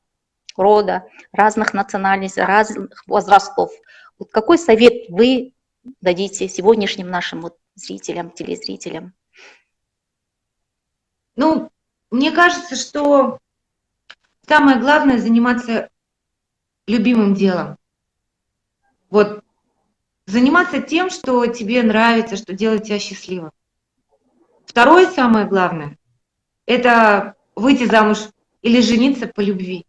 рода, разных национальностей, разных возрастов. Вот какой совет вы дадите сегодняшним нашим вот зрителям, телезрителям? Ну, мне кажется, что самое главное заниматься любимым делом. Вот заниматься тем, что тебе нравится, что делает тебя счастливым. Второе самое главное – это выйти замуж или жениться по любви.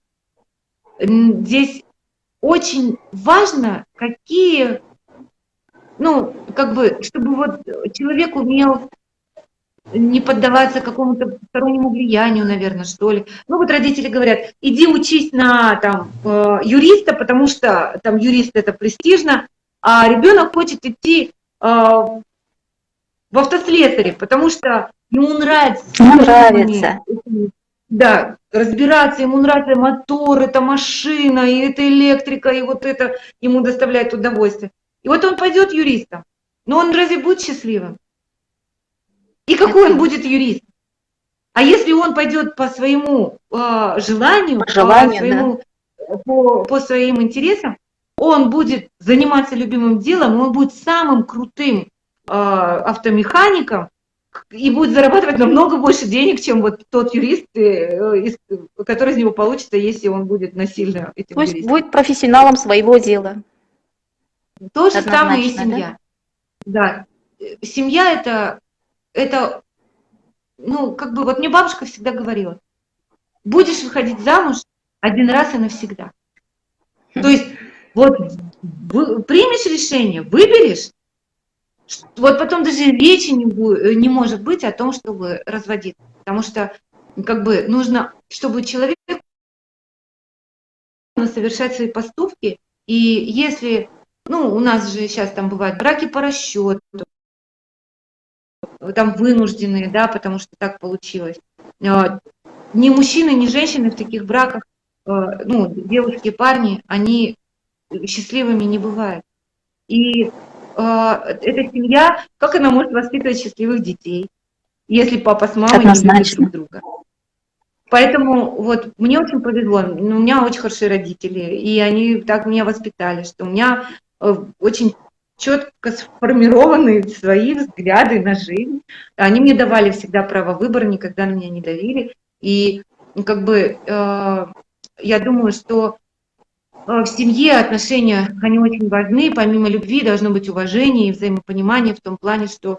Здесь очень важно, какие, ну, как бы, чтобы вот человек умел не поддаваться какому-то стороннему влиянию, наверное, что ли. Ну вот родители говорят, иди учись на там, юриста, потому что там юрист это престижно, а ребенок хочет идти в автослесаре, потому что ему нравится. Ему нравится. Да, разбираться, ему нравится мотор, это машина, и это электрика, и вот это ему доставляет удовольствие. И вот он пойдет юристом, но он разве будет счастливым? И какой он будет юрист? А если он пойдет по своему желанию, по своим интересам, он будет заниматься любимым делом, он будет самым крутым автомехаником и будет зарабатывать намного больше денег, чем вот тот юрист, который из него получится, если он будет насильно этим То есть юристом. будет профессионалом своего дела. То же самое и семья. Да. Семья это, ну, как бы, вот мне бабушка всегда говорила, будешь выходить замуж один раз и навсегда. То есть, вот, примешь решение, выберешь, вот потом даже речи не может быть о том, чтобы разводиться. Потому что, как бы, нужно, чтобы человек совершать свои поступки, и если, ну, у нас же сейчас там бывают браки по расчету, там вынужденные, да, потому что так получилось. Ни мужчины, ни женщины в таких браках, ну, девушки и парни, они счастливыми не бывают. И эта семья, как она может воспитывать счастливых детей, если папа с мамой не любят друг друга? Поэтому вот мне очень повезло, у меня очень хорошие родители, и они так меня воспитали, что у меня очень четко сформированы свои взгляды на жизнь. Они мне давали всегда право выбора, никогда на меня не давили. И как бы я думаю, что в семье отношения, они очень важны. Помимо любви должно быть уважение и взаимопонимание в том плане, что,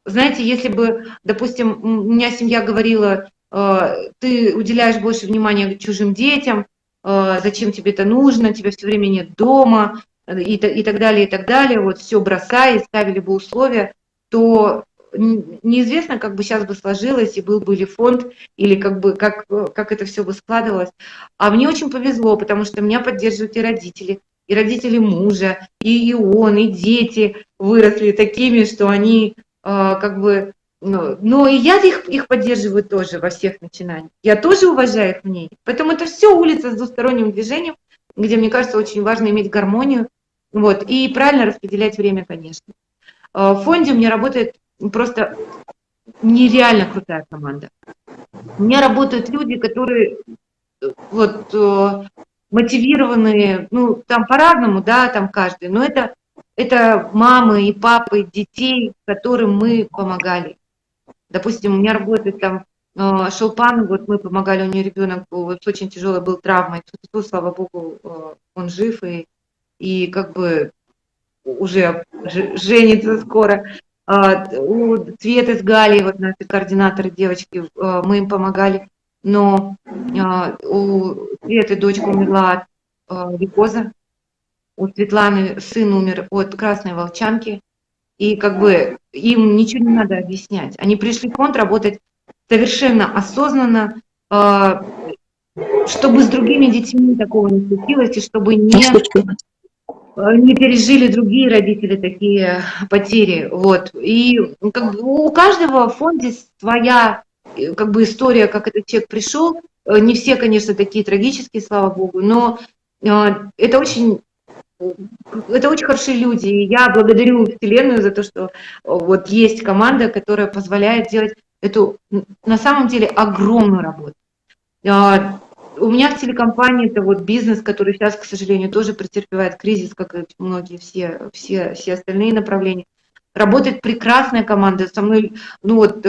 знаете, если бы, допустим, у меня семья говорила, ты уделяешь больше внимания чужим детям, зачем тебе это нужно, тебя все время нет дома, и так далее, вот все бросай, ставили бы условия, то неизвестно, как бы сейчас бы сложилось, и был бы ли фонд, или как бы, как это все бы складывалось. А мне очень повезло, потому что меня поддерживают и родители мужа, и он, и дети выросли такими, что они как бы... Но и я их поддерживаю тоже во всех начинаниях. Я тоже уважаю их мнение. Поэтому это все улица с двусторонним движением, где, мне кажется, очень важно иметь гармонию, вот, и правильно распределять время, конечно. В фонде у меня работает просто нереально крутая команда. У меня работают люди, которые вот мотивированные, ну, там по-разному, да, там каждый, но это мамы и папы детей, которым мы помогали. Допустим, у меня работает там Шолпан, вот мы помогали, у нее ребенок вот, очень тяжелой был травмой, слава богу, он жив и как бы уже женится скоро. У Светы с Галей, вот наши координаторы девочки, мы им помогали, но у Светы дочка умерла от лейкоза, у Светланы сын умер от красной волчанки, и как бы им ничего не надо объяснять. Они пришли в фонд работать совершенно осознанно, чтобы с другими детьми такого не случилось, и чтобы не пережили другие родители такие потери. Вот. И как бы, у каждого в фонде своя как бы история, как этот человек пришел. Не все, конечно, такие трагические, слава богу, но это очень это очень хорошие люди. И я благодарю Вселенную за то, что вот есть команда, которая позволяет делать эту, на самом деле, огромную работу. У меня в телекомпании это вот бизнес, который сейчас, к сожалению, тоже претерпевает кризис, как и многие все остальные направления. Работает прекрасная команда. Со мной, ну вот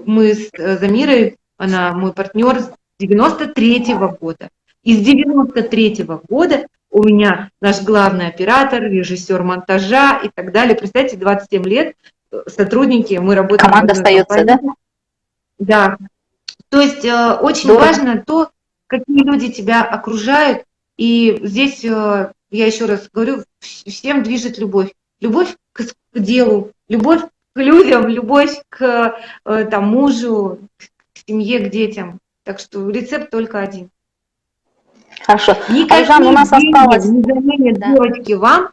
мы с Замирой, она мой партнер с 93-го года. И с 93-го года у меня наш главный оператор, режиссер монтажа и так далее. Представьте, 27 лет сотрудники, мы работаем. Команда остается, да? Да. То есть очень важно то, какие люди тебя окружают. И здесь, я еще раз говорю, всем движет любовь. Любовь к делу, любовь к людям, любовь к там, мужу, к семье, к детям. Так что рецепт только один. Хорошо. Никакие Айжан, у нас осталось... не заменят девочки вам.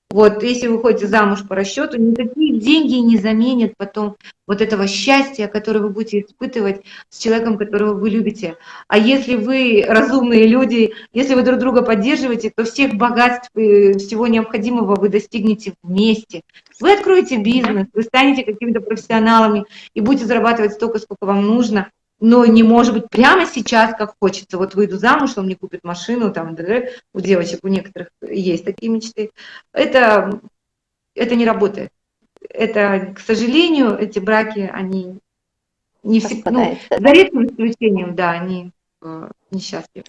Вот, если вы ходите замуж по расчету, никакие деньги не заменят потом вот этого счастья, которое вы будете испытывать с человеком, которого вы любите. А если вы разумные люди, если вы друг друга поддерживаете, то всех богатств и всего необходимого вы достигнете вместе. Вы откроете бизнес, вы станете какими-то профессионалами и будете зарабатывать столько, сколько вам нужно. Но не может быть прямо сейчас, как хочется. Вот выйду замуж, он мне купит машину, там, да, у девочек, у некоторых есть такие мечты. Это не работает. Это, к сожалению, эти браки, они не всегда, ну, за редким исключением, да, они несчастливы.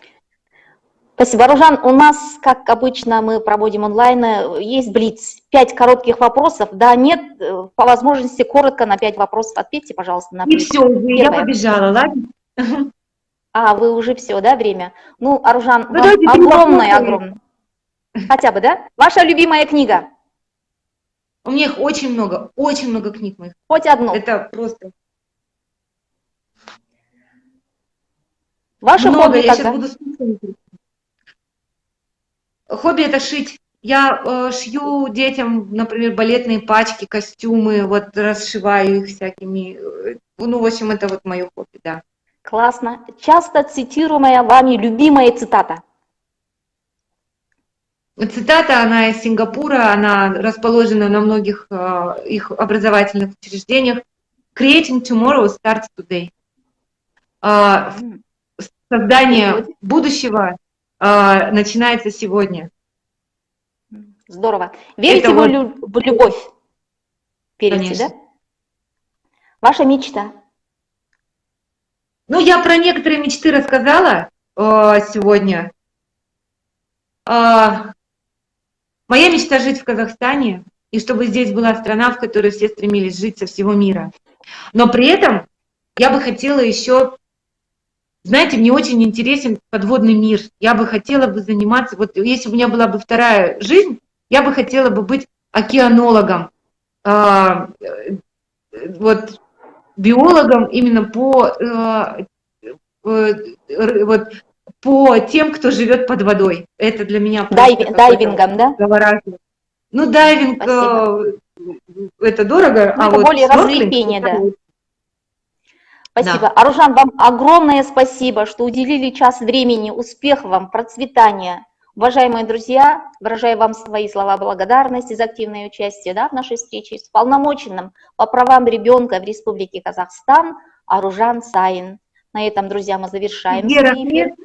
Спасибо, Аружан. У нас, как обычно, мы проводим онлайн, есть блиц. 5 коротких вопросов. Да, нет, по возможности коротко на 5 вопросов ответьте, пожалуйста, на блиц. И все, я побежала, ладно? А, вы уже все, да, время? Ну, Аружан, вам огромное. Хотя бы, да? Ваша любимая книга? У меня их очень много книг моих. Хоть одну. Это просто... Ваше много, хобби я тогда? сейчас буду... Хобби – это шить. Я шью детям, например, балетные пачки, костюмы, вот расшиваю их всякими. Ну, в общем, это вот мое хобби, да. Классно. Часто цитируемая вами любимая цитата? Цитата, она из Сингапура, она расположена на многих их образовательных учреждениях. Creating tomorrow starts today. Создание будущего начинается сегодня. Здорово. Верите вы в любовь? Верите, конечно. Да? Ваша мечта? Ну, я про некоторые мечты рассказала сегодня. Моя мечта жить в Казахстане, и чтобы здесь была страна, в которой все стремились жить со всего мира. Но при этом я бы хотела еще... Знаете, мне очень интересен подводный мир. Я бы хотела бы заниматься, вот если у меня была бы вторая жизнь, я бы хотела бы быть океанологом, вот биологом именно по тем, кто живет под водой. Это для меня дайвингом, да? Завораживает. Ну, дайвинг это дорого, а вот более развлечение, да. Спасибо. Да. Аружан, вам огромное спасибо, что уделили час времени. Успехов вам, процветания. Уважаемые друзья, выражаю вам свои слова благодарности за активное участие, да, в нашей встрече с полномоченным по правам ребенка в Республике Казахстан Аружан Сайын. На этом, друзья, мы завершаем свой эфир.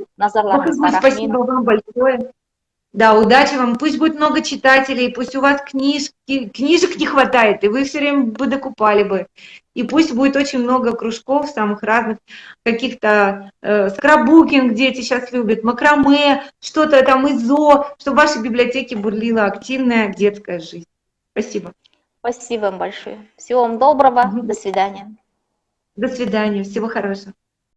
Спасибо вам большое. Да, удачи вам. Пусть будет много читателей, пусть у вас книжек не хватает, и вы все время бы докупали бы. И пусть будет очень много кружков самых разных, каких-то скраббукинг дети сейчас любят, макраме, что-то там ИЗО, чтобы в вашей библиотеке бурлила активная детская жизнь. Спасибо. Спасибо вам большое. Всего вам доброго. До свидания. До свидания. Всего хорошего.